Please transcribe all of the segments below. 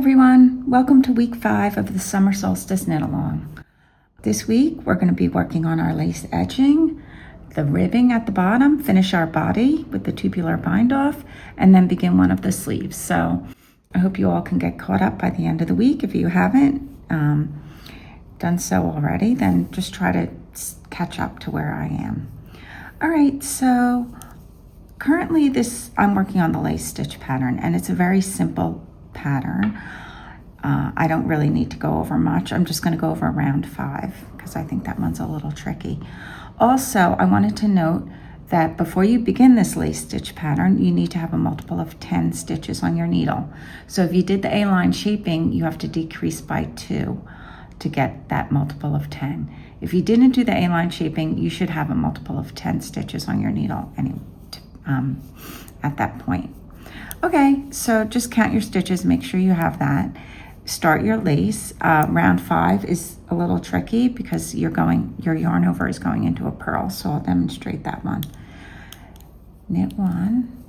Everyone, welcome to week 5 of the summer solstice knit along. This week we're going to be working on our lace edging, the ribbing at the bottom, finish our body with the tubular bind off, and then begin one of the sleeves. So I hope you all can get caught up by the end of the week. If you haven't done so already, then just try to catch up to where I am. All right, so currently I'm working on the lace stitch pattern, and it's a very simple pattern. I don't really need to go over much. I'm just going to go over round 5 because I think that one's a little tricky. Also, I wanted to note that before you begin this lace stitch pattern, you need to have a multiple of 10 stitches on your needle. So if you did the A-line shaping, you have to decrease by 2 to get that multiple of 10. If you didn't do the A-line shaping, you should have a multiple of 10 stitches on your needle at that point. Okay, so just count your stitches, make sure you have that. Start your lace. Round 5 is a little tricky because your yarn over is going into a purl, so I'll demonstrate that one. Knit 1,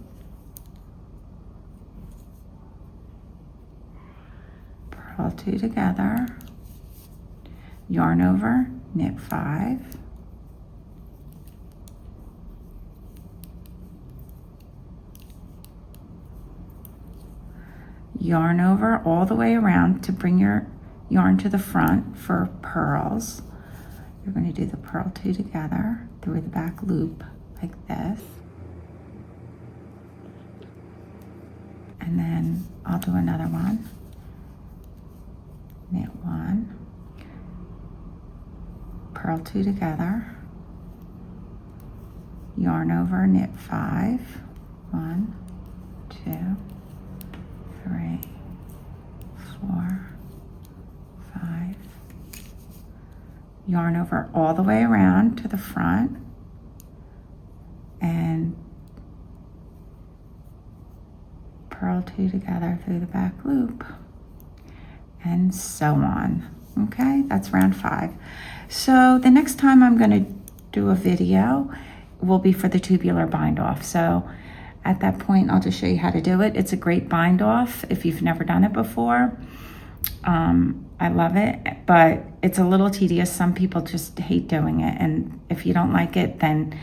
purl 2 together, yarn over, knit 5, yarn over all the way around to bring your yarn to the front for purls. You're going to do the purl 2 together through the back loop like this. And then I'll do another one. Knit 1, purl 2 together, yarn over, knit 5, 1, 2, 3, 4, 5, yarn over all the way around to the front, and purl 2 together through the back loop, and so on. Okay, that's round 5. So the next time I'm going to do a video will be for the tubular bind off. So at that point, I'll just show you how to do it. It's a great bind off if you've never done it before. I love it, but it's a little tedious. Some people just hate doing it. And if you don't like it, then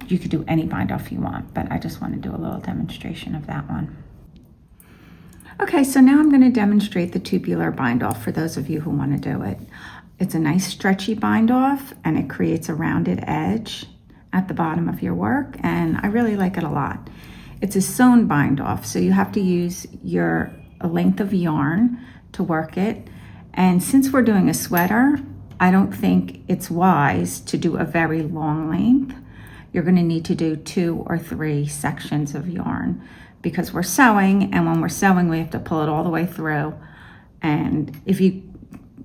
you could do any bind off you want. But I just want to do a little demonstration of that one. Okay, so now I'm going to demonstrate the tubular bind off for those of you who want to do it. It's a nice stretchy bind off, and it creates a rounded edge at the bottom of your work, and I really like it a lot. It's a sewn bind off, so you have to use a length of yarn to work it. And since we're doing a sweater, I don't think it's wise to do a very long length. You're going to need to do 2 or 3 sections of yarn because we're sewing, and when we're sewing, we have to pull it all the way through. And if you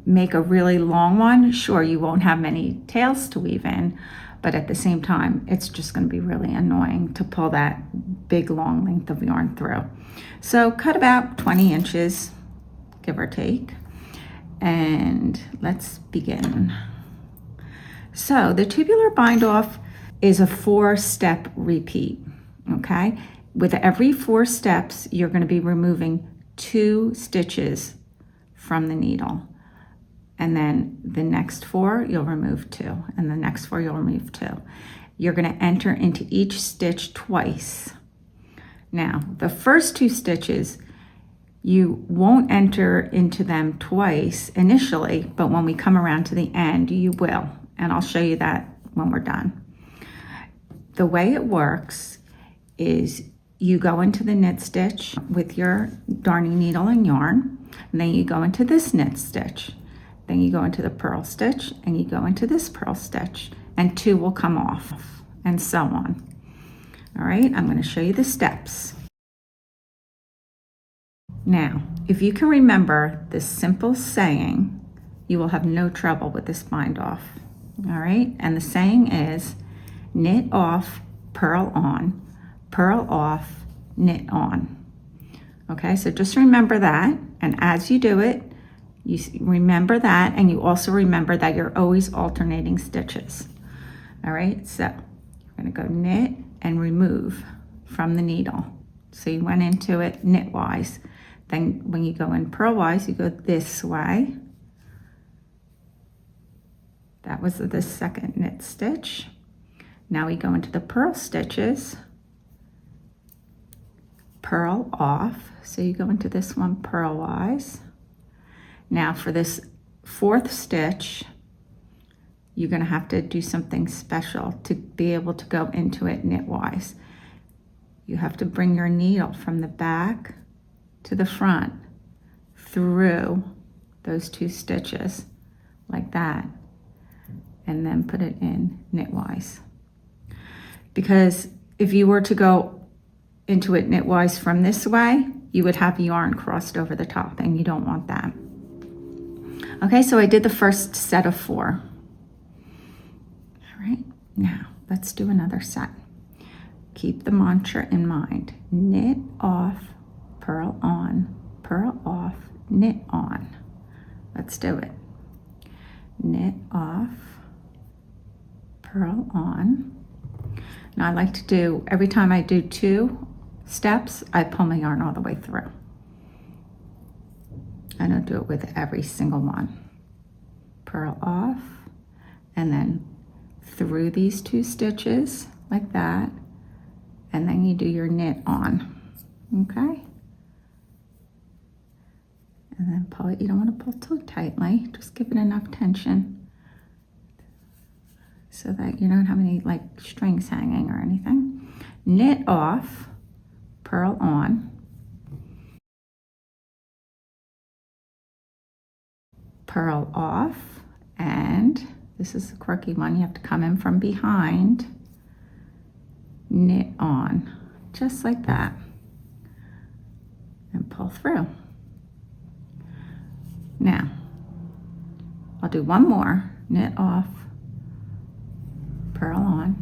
make a really long one, sure, you won't have many tails to weave in, but at the same time, it's just going to be really annoying to pull that big long length of yarn through. So cut about 20 inches, give or take, and let's begin. So the tubular bind off is a 4-step repeat, okay? With every 4 steps, you're going to be removing 2 stitches from the needle. And then the next 4, you'll remove 2. And the next 4, you'll remove 2. You're going to enter into each stitch twice. Now, the first 2 stitches, you won't enter into them twice initially, but when we come around to the end, you will. And I'll show you that when we're done. The way it works is you go into the knit stitch with your darning needle and yarn, and then you go into this knit stitch. Then you go into the purl stitch, and you go into this purl stitch, and 2 will come off, and so on. All right, I'm going to show you the steps. Now, if you can remember this simple saying, you will have no trouble with this bind off. All right, and the saying is knit off, purl on, purl off, knit on. Okay, so just remember that, and as you do it, you remember that, and you also remember that you're always alternating stitches. All right, so you're going to go knit and remove from the needle. So you went into it knitwise. Then when you go in purlwise, you go this way. That was the second knit stitch. Now we go into the purl stitches, purl off. So you go into this one purlwise. Now for this fourth stitch, you're going to have to do something special to be able to go into it knitwise. You have to bring your needle from the back to the front through those 2 stitches like that, and then put it in knitwise. Because if you were to go into it knitwise from this way, you would have yarn crossed over the top, and you don't want that. Okay, so I did the first set of 4. All right, now let's do another set. Keep the mantra in mind. Knit off, purl on, purl off, knit on. Let's do it. Knit off, purl on. Now I like to do, every time I do 2 steps, I pull my yarn all the way through. I don't do it with every single one. Purl off, and then through these 2 stitches like that, and then you do your knit on, okay? And then pull it. You don't want to pull too tightly, just give it enough tension so that you don't have any like strings hanging or anything. Knit off, purl on, purl off, and this is a quirky one. You have to come in from behind, knit on, just like that, and pull through. Now, I'll do one more. Knit off, purl on,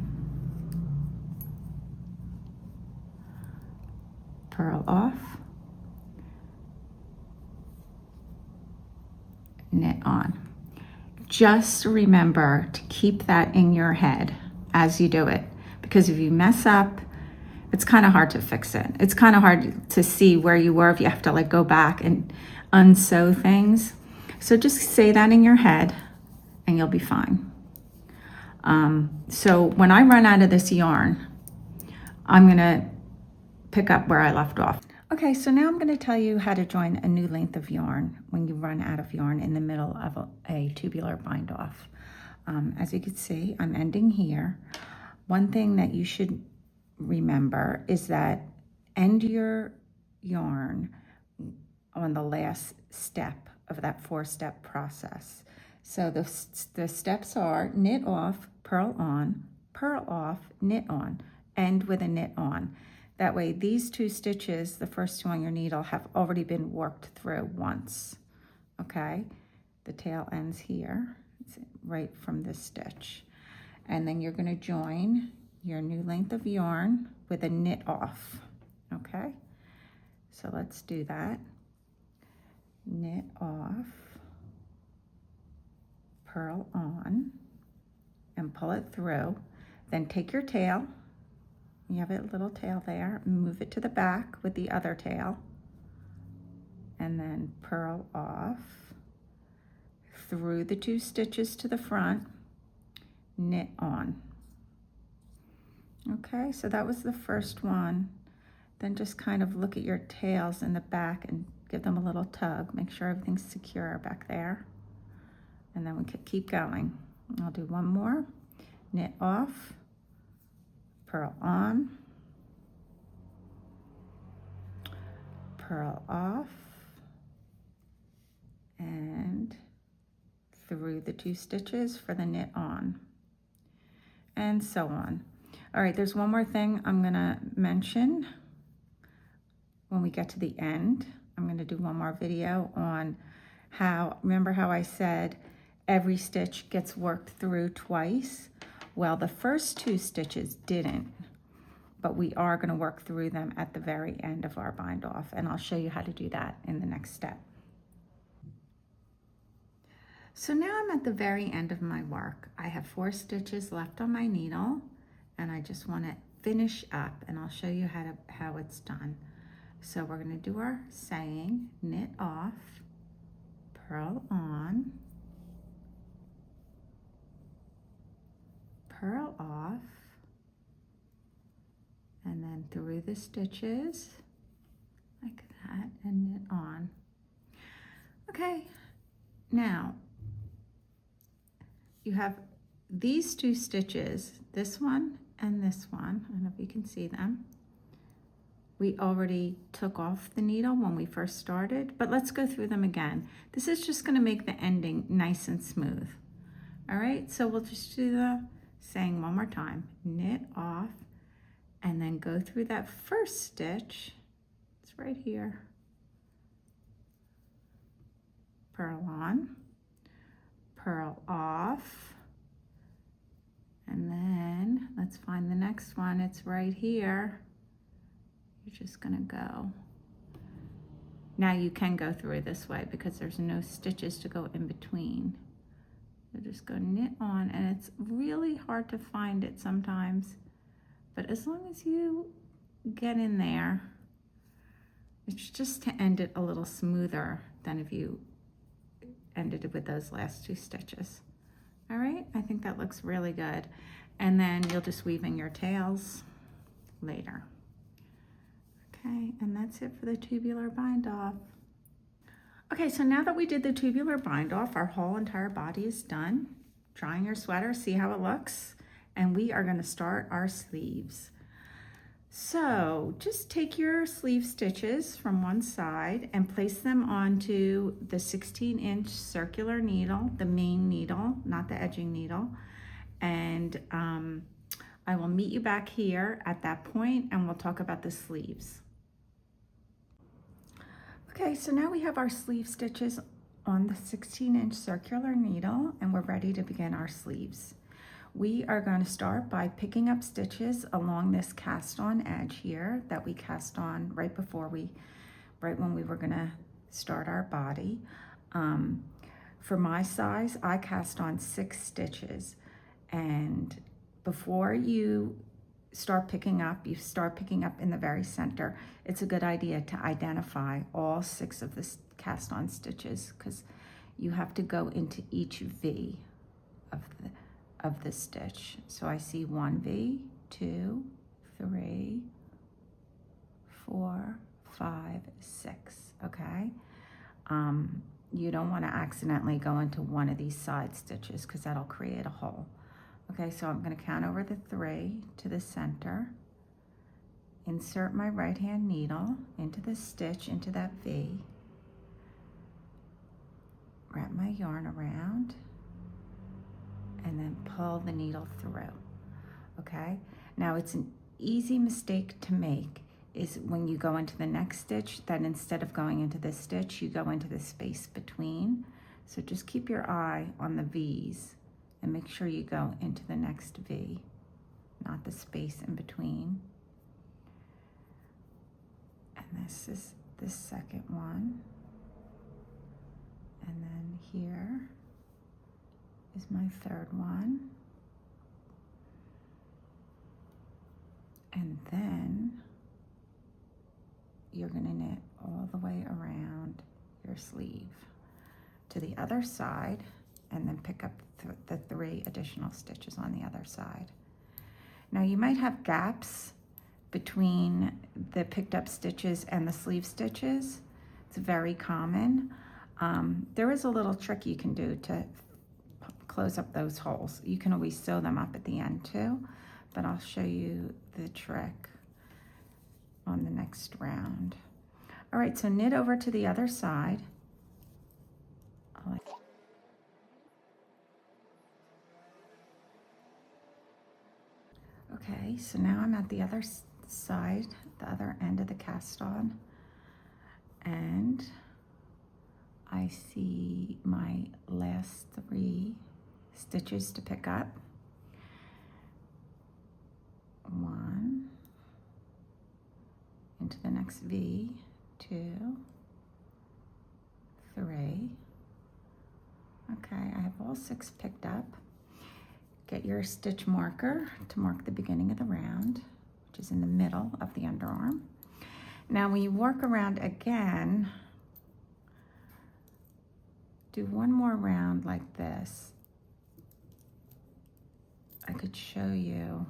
purl off, knit on. Just remember to keep that in your head as you do it, because if you mess up, it's kind of hard to fix it. It's kind of hard to see where you were if you have to like go back and unsew things. So just say that in your head and you'll be fine. So when I run out of this yarn, I'm gonna pick up where I left off. Okay, so now I'm going to tell you how to join a new length of yarn when you run out of yarn in the middle of a tubular bind off. As you can see, I'm ending here. One thing that you should remember is that end your yarn on the last step of that 4-step process. So the steps are knit off, purl off, knit on, end with a knit on. That way these 2 stitches, the first 2 on your needle, have already been worked through once, okay? The tail ends here, it's right from this stitch. And then you're gonna join your new length of yarn with a knit off, okay? So let's do that. Knit off, purl on, and pull it through. Then take your tail, you have a little tail there, move it to the back with the other tail, and then purl off through the 2 stitches to the front, knit on. Okay, so that was the first one. Then just kind of look at your tails in the back and give them a little tug. Make sure everything's secure back there. And then we could keep going. I'll do one more. Knit off, purl on, purl off, and through the 2 stitches for the knit on, and so on. All right, there's one more thing I'm gonna mention when we get to the end. I'm gonna do one more video on how, remember how I said every stitch gets worked through twice? Well, the first 2 stitches didn't, but we are going to work through them at the very end of our bind off, and I'll show you how to do that in the next step. So now I'm at the very end of my work. I have 4 stitches left on my needle, and I just want to finish up, and I'll show you how it's done. So we're going to do our saying, knit off, purl on, purl off, and then through the stitches like that and knit on. Okay, now you have these two stitches, this one and this one. I don't know if you can see them. We already took off the needle when we first started, but let's go through them again. This is just going to make the ending nice and smooth. All right, so we'll just do the saying one more time. Knit off, and then go through that first stitch. It's right here. Purl on, purl off, and then let's find the next one. It's right here. You're just gonna go. Now you can go through this way because there's no stitches to go in between. So just go knit on, and it's really hard to find it sometimes, but as long as you get in there, it's just to end it a little smoother than if you ended it with those last two stitches. All right, I think that looks really good. And then you'll just weave in your tails later. Okay, and that's it for the tubular bind off. Okay, so now that we did the tubular bind off, our whole entire body is done. Trying your sweater, see how it looks. And we are gonna start our sleeves. So just take your sleeve stitches from one side and place them onto the 16-inch circular needle, the main needle, not the edging needle. And I will meet you back here at that point and we'll talk about the sleeves. Okay, so now we have our sleeve stitches on the 16-inch circular needle and we're ready to begin our sleeves. We are going to start by picking up stitches along this cast on edge here that we cast on right when we were going to start our body. For my size, I cast on 6 stitches, and before you start picking up, you start picking up in the very center. It's a good idea to identify all 6 of the cast on stitches because you have to go into each V of the stitch. So I see 1 V, 2, 3, 4, 5, 6, okay? You don't wanna accidentally go into one of these side stitches because that'll create a hole. Okay, so I'm gonna count over the 3 to the center, insert my right hand needle into the stitch, into that V, wrap my yarn around, and then pull the needle through, okay? Now it's an easy mistake to make is when you go into the next stitch, that instead of going into this stitch, you go into the space between. So just keep your eye on the V's and make sure you go into the next V, not the space in between. And this is the second one. And then here is my third one. And then you're gonna knit all the way around your sleeve to the other side and then pick up the 3 additional stitches on the other side. Now you might have gaps between the picked up stitches and the sleeve stitches. It's very common. There is a little trick you can do to close up those holes. You can always sew them up at the end too, but I'll show you the trick on the next round. All right, so knit over to the other side. Okay, so now I'm at the other side, the other end of the cast on, and I see my last 3 stitches to pick up. 1 into the next V, 2, 3. Okay, I have all 6 picked up. Get your stitch marker to mark the beginning of the round, which is in the middle of the underarm. Now when you work around again, do one more round like this. I could show you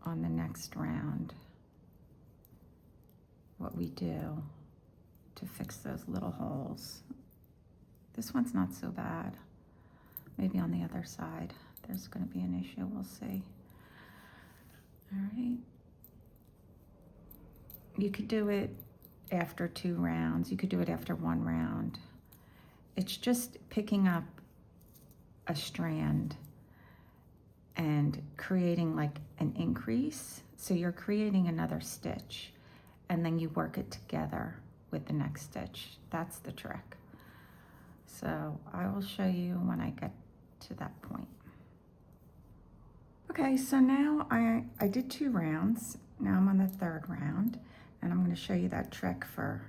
on the next round what we do to fix those little holes. This one's not so bad. Maybe on the other side there's going to be an issue, we'll see. All right. You could do it after 2 rounds. You could do it after 1 round. It's just picking up a strand and creating like an increase. So you're creating another stitch and then you work it together with the next stitch. That's the trick. So I will show you when I get to that point. Okay, so now I did 2 rounds. Now I'm on the 3rd round, and I'm going to show you that trick for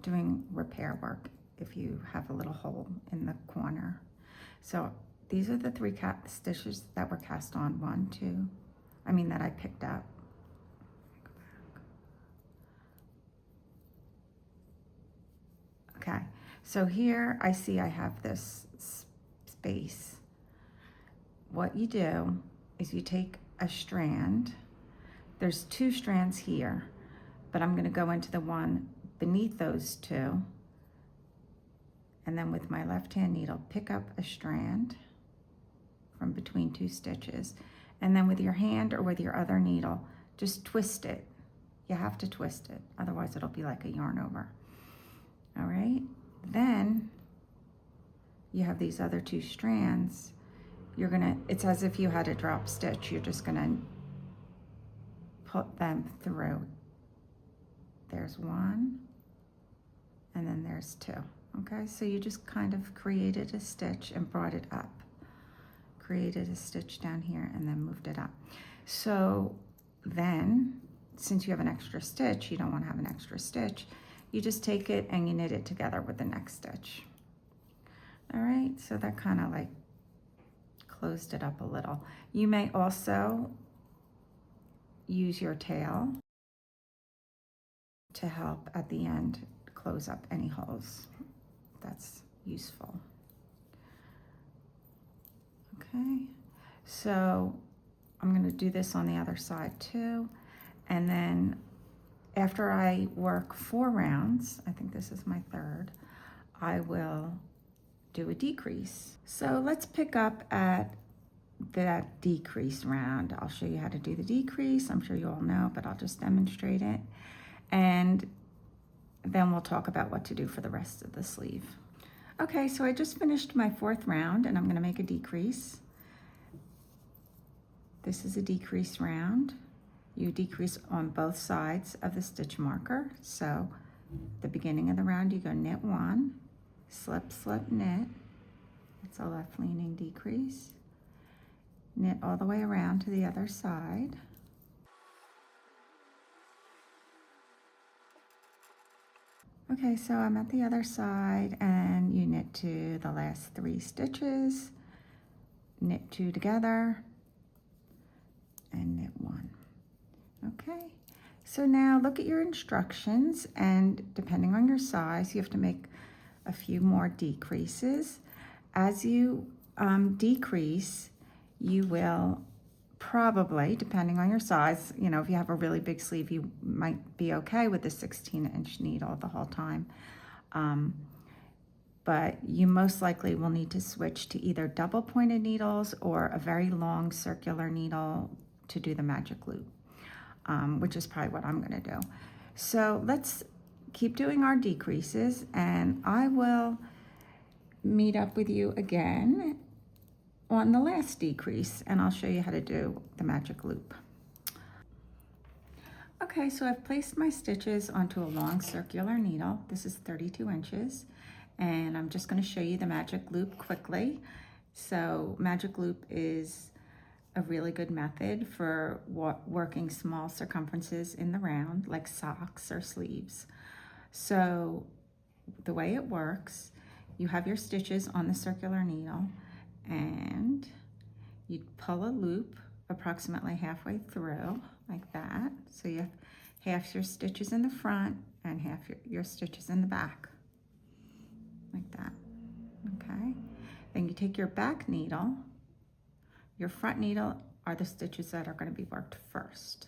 doing repair work if you have a little hole in the corner. So these are the 3 stitches that were cast on. 1, 2, that I picked up. Okay, so here I see I have this space. What you do is you take a strand. There's 2 strands here, but I'm going to go into the one beneath those 2, and then with my left hand needle pick up a strand from between 2 stitches, and then with your hand or with your other needle just twist it. You have to twist it, otherwise it'll be like a yarn over. All right, then you have these other 2 strands. It's as if you had a drop stitch. You're just gonna put them through. There's 1, and then there's 2. Okay, so you just kind of created a stitch and brought it up. Created a stitch down here and then moved it up. So then, since you have an extra stitch, you don't want to have an extra stitch, you just take it and you knit it together with the next stitch. All right, so that kind of like closed it up a little. You may also use your tail to help at the end close up any holes. That's useful. Okay, so I'm going to do this on the other side too, and then after I work 4 rounds, I think this is my 3rd, I will do a decrease. So let's pick up at that decrease round. I'll show you how to do the decrease. I'm sure you all know, but I'll just demonstrate it. And then we'll talk about what to do for the rest of the sleeve. Okay, so I just finished my 4th round and I'm going to make a decrease. This is a decrease round. You decrease on both sides of the stitch marker. So the beginning of the round, you go knit 1, slip, slip, knit. It's a left leaning decrease. Knit all the way around to the other side. Okay, so I'm at the other side and you knit to the last 3 stitches, knit 2 together, and knit 1. Okay, so now look at your instructions, and depending on your size, you have to make a few more decreases. As you decrease, you will probably, depending on your size, if you have a really big sleeve, you might be okay with the 16-inch needle the whole time. But you most likely will need to switch to either double pointed needles or a very long circular needle to do the magic loop, which is probably what I'm going to do. So let's keep doing our decreases, and I will meet up with you again on the last decrease, and I'll show you how to do the magic loop. Okay, so I've placed my stitches onto a long circular needle. This is 32 inches, and I'm just going to show you the magic loop quickly. So magic loop is a really good method for working small circumferences in the round, like socks or sleeves. So the way it works, you have your stitches on the circular needle, and you pull a loop approximately halfway through, like that. So you have half your stitches in the front and half your stitches in the back, like that, okay? Then you take your back needle, your front needle are the stitches that are going to be worked first,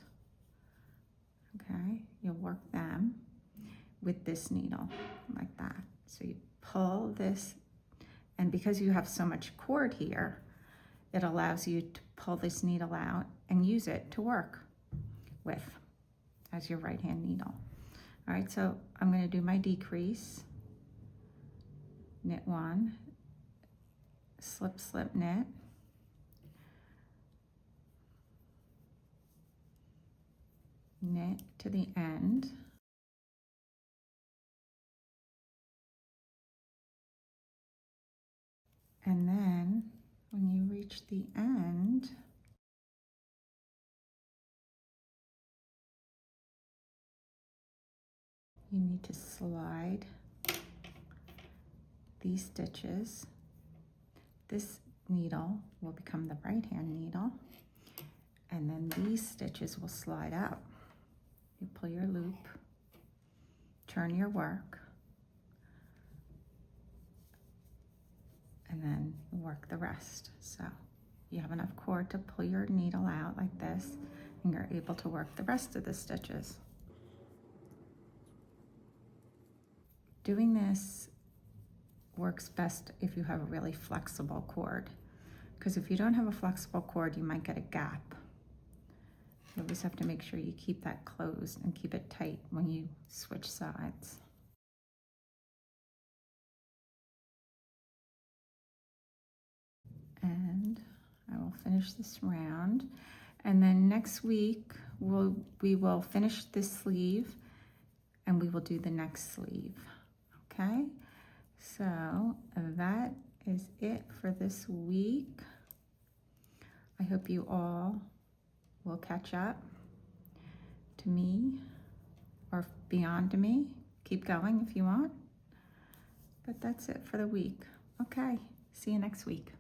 okay? You'll work them with this needle, like that. So you pull this, and because you have so much cord here, it allows you to pull this needle out and use it to work with as your right hand needle. All right, so I'm going to do my decrease, knit 1, slip, slip, knit, knit to the end, and then when you reach the end, you need to slide these stitches. This needle will become the right hand needle, and then these stitches will slide out. You pull your loop, turn your work, and then work the rest. So you have enough cord to pull your needle out like this, and you're able to work the rest of the stitches. Doing this works best if you have a really flexible cord, because if you don't have a flexible cord, you might get a gap. You always have to make sure you keep that closed and keep it tight when you switch sides. And I will finish this round, and then next week we will finish this sleeve and we will do the next sleeve. Okay, so that is it for this week. I hope you all will catch up to me or beyond to me. Keep going if you want, but that's it for the week. Okay, see you next week.